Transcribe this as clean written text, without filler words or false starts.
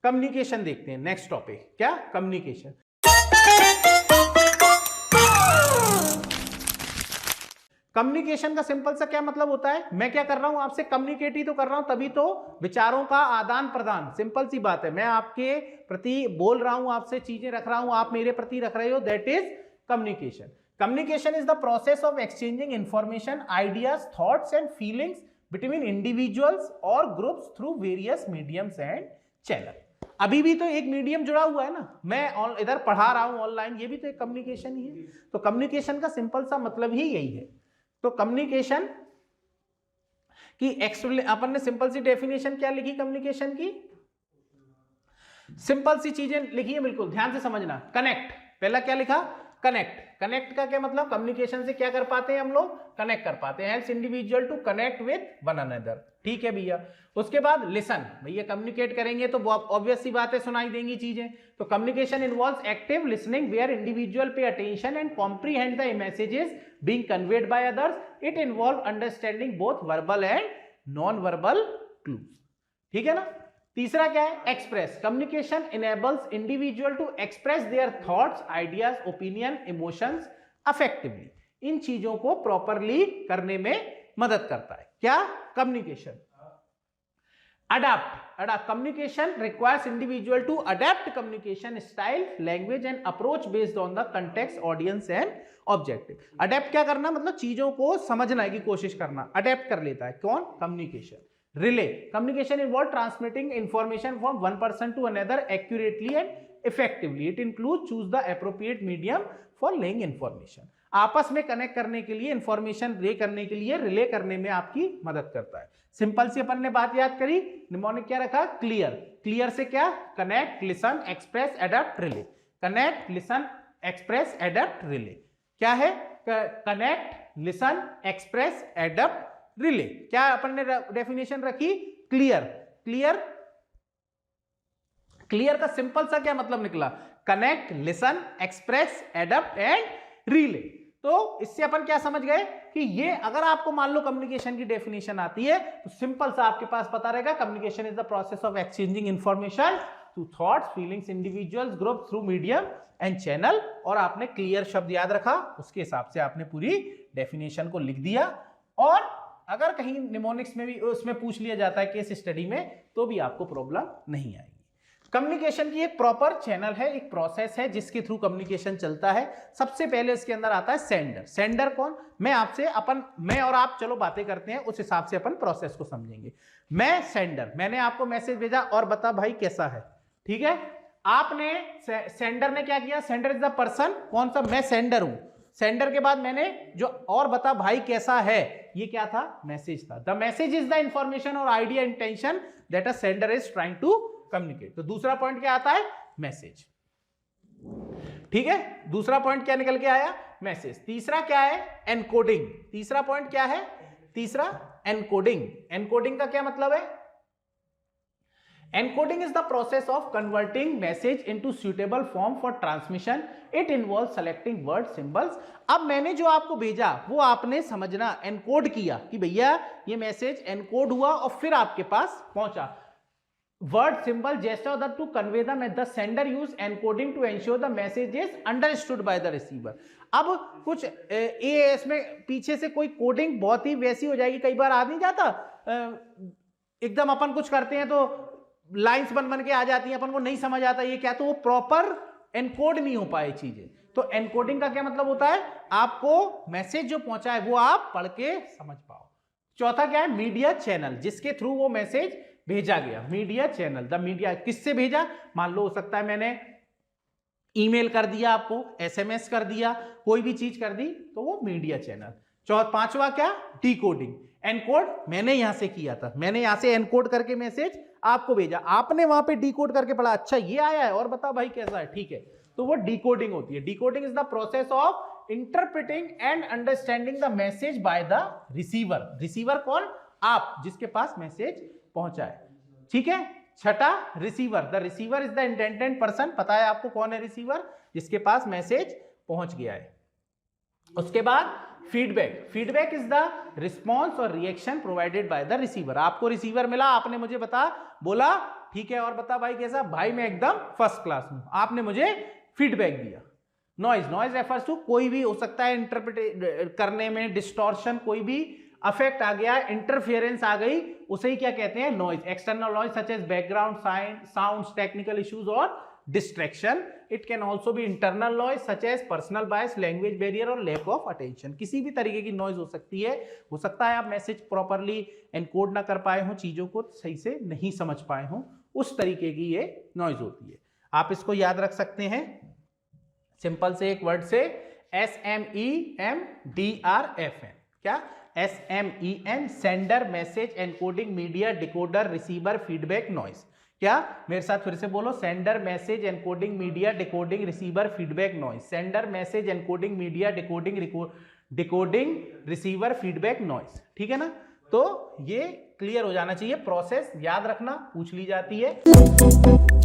Communication देखते हैं, next topic क्या, कम्युनिकेशन। कम्युनिकेशन का सिंपल सा क्या मतलब होता है, मैं क्या कर रहा हूं, आपसे कम्युनिकेट ही तो कर रहा हूं, तभी तो विचारों का आदान प्रदान, सिंपल सी बात है। मैं आपके प्रति बोल रहा हूं, आपसे चीजें रख रहा हूं, आप मेरे प्रति रख रहे हो, that is communication. Communication is the process of exchanging information, ideas, thoughts and feelings between individuals और groups through various mediums and channel. अभी भी तो एक मीडियम जुड़ा हुआ है ना, मैं इधर पढ़ा रहा हूं ऑनलाइन, ये भी तो एक कम्युनिकेशन ही है। तो कम्युनिकेशन का सिंपल सा मतलब ही यही है। तो कम्युनिकेशन की अपन ने सिंपल सी डेफिनेशन क्या लिखी कम्युनिकेशन की, सिंपल सी चीजें लिखी है, बिल्कुल ध्यान से समझना। कनेक्ट, पहला क्या लिखा, कनेक्ट। कनेक्ट का क्या मतलब, कम्युनिकेशन से क्या कर पाते हैं हम लोग, कनेक्ट कर पाते हैं, helps individual to connect with one another, ठीक है भैया। उसके बाद लिसन, भैया कम्युनिकेट करेंगे तो ऑब्वियस सी बातें सुनाई देंगी चीजें। तो communication involves active listening where individual pay attention and comprehend the messages being conveyed by others. It involve understanding both verbal and non verbal clues, ठीक है ना। तीसरा क्या है, express. Communication enables individual to express their thoughts, ideas, opinion, emotions effectively. इन चीजों को properly करने में मदद करता है क्या, communication. Adopt, communication requires individual to adapt communication style, language and approach based on the context, audience and objective. Adapt क्या करना, मतलब चीजों को समझने की कोशिश करना, अडेप्ट कर लेता है कौन, communication. Relay, communication involve transmitting information from one person to another accurately and effectively. It include choose the appropriate medium for laying information. आपस में कनेक्ट करने के लिए, इंफॉर्मेशन रे करने के लिए, रिले करने में आपकी मदद करता है। सिंपल सी अपन ने बात याद करी, निमोनिक क्या रखा, क्लियर। क्लियर से क्या, connect, listen, express, adapt, relay. Connect, listen, express, adapt, relay. क्या है, connect, listen, express, adapt, relay. क्या अपन ने डेफिनेशन रखी, क्लियर। क्लियर, क्लियर का सिंपल सा क्या मतलब निकला, connect, listen, express, adapt and relay. तो इससे अपन क्या समझ गए कि ये अगर आपको मान लो कम्युनिकेशन की डेफिनेशन आती है तो सिंपल सा आपके पास पता रहेगा, communication is the process of exchanging information through thoughts, feelings, individuals, group through medium and channel. और आपने क्लियर शब्द याद रखा, उसके हिसाब से आपने पूरी डेफिनेशन को लिख दिया। और अगर कहीं निमोनिक्स में भी उसमें पूछ लिया जाता है केस स्टडी में, तो भी आपको प्रॉब्लम नहीं आएगी। कम्युनिकेशन की एक प्रॉपर चैनल है, एक प्रोसेस है जिसके थ्रू कम्युनिकेशन चलता है। सबसे पहले इसके अंदर आता है सेंडर। सेंडर कौन, मैं और आप चलो बातें करते हैं, उस हिसाब से अपन प्रोसेस को समझेंगे। मैं सेंडर, मैंने आपको मैसेज भेजा और बता भाई कैसा है, ठीक है। आपने, सेंडर ने क्या किया, सेंडर इज द पर्सन, कौन सा, मैं सेंडर हूं। सेंडर के बाद मैंने जो और बता भाई कैसा है, ये क्या था, मैसेज था। The message is the information और idea, intention that a sender is trying to communicate. तो दूसरा पॉइंट क्या आता है, मैसेज, ठीक है। दूसरा पॉइंट क्या निकल के आया, मैसेज। तीसरा क्या है, एनकोडिंग। तीसरा पॉइंट क्या है, तीसरा एनकोडिंग। एनकोडिंग का क्या मतलब है, encoding is the process of converting message into suitable form for transmission. It involves selecting word symbols. अब मैंने जो आपको भेजा वो आपने समझना, एनकोड किया कि भैया ये मैसेज एनकोड हुआ और फिर आपके पास पहुंचा। Word, symbol, gesture that to convey the message. The sender use encoding to ensure the message is understood by the receiver. अब कुछ AAS में पीछे से कोई कोडिंग बहुत ही वैसी हो जाएगी, कई बार आ नहीं जाता, एकदम अपन कुछ करते हैं तो लाइंस बन के आ जाती हैं, अपन को नहीं समझ आता ये क्या, तो वो प्रॉपर एनकोड नहीं हो पाए चीजें। तो एनकोडिंग का क्या मतलब होता है, आपको मैसेज जो पहुंचा है वो आप पढ़ के समझ पाओ। चौथा क्या है, मीडिया चैनल, जिसके थ्रू वो मैसेज भेजा गया, मीडिया चैनल। द मीडिया, किससे भेजा, मान लो हो सकता है मैंने ईमेल कर दिया आपको, एसएमएस कर दिया, कोई भी चीज कर दी, तो वो मीडिया चैनल। पांचवा क्या, डिकोडिंग। एनकोड मैंने यहां से किया था, मैंने यहां से एनकोड करके मैसेज आपको भेजा, आपने वहां पे डिकोड करके पढ़ा, अच्छा ये आया है और बता भाई कैसा है, ठीक है, तो वो डिकोडिंग होती है। Decoding is the process of interpreting and understanding the message bye the receiver. Receiver कौन, आप, जिसके पास मैसेज पहुंचा है, ठीक है। छठा, receiver. The receiver is the intended person, पता है आपको कौन है रिसीवर, जिसके पास मैसेज पहुंच गया है। उसके बाद feedback. Feedback is the response और reaction provided by the receiver. आपको रिसीवर मिला, आपने मुझे बोला ठीक है, और बता भाई कैसा? भाई मैं एकदम फर्स्ट क्लास हूं, आपने मुझे फीडबैक दिया। नॉइज रेफर्स टू कोई भी हो सकता है इंटरप्रेट करने में डिस्टॉर्शन, कोई भी अफेक्ट आ गया, इंटरफियरेंस आ गई, उसे ही क्या कहते हैं? Noise. External noise such as background sounds, technical issues और distraction. It can also be internal noise such as personal bias, language barrier और लैक ऑफ अटेंशन। किसी भी तरीके की नॉइज हो सकती है। हो सकता है आप मैसेज प्रॉपरली एनकोड ना कर पाए हो, चीजों को सही से नहीं समझ पाए हो, उस तरीके की ये नॉइज होती है। आप इसको याद रख सकते हैं सिंपल से एक वर्ड से, SMEMDRFN। क्या? SMEN, sender, message, encoding, media, decoder, receiver, feedback, noise. क्या? मेरे साथ फिर से बोलो, sender, message, encoding, media, decoding, receiver, feedback, noise. Sender, message, encoding, media, decoding, receiver, feedback, noise. ठीक है ना? तो ये क्लियर हो जाना चाहिए, प्रोसेस याद रखना, पूछ ली जाती है।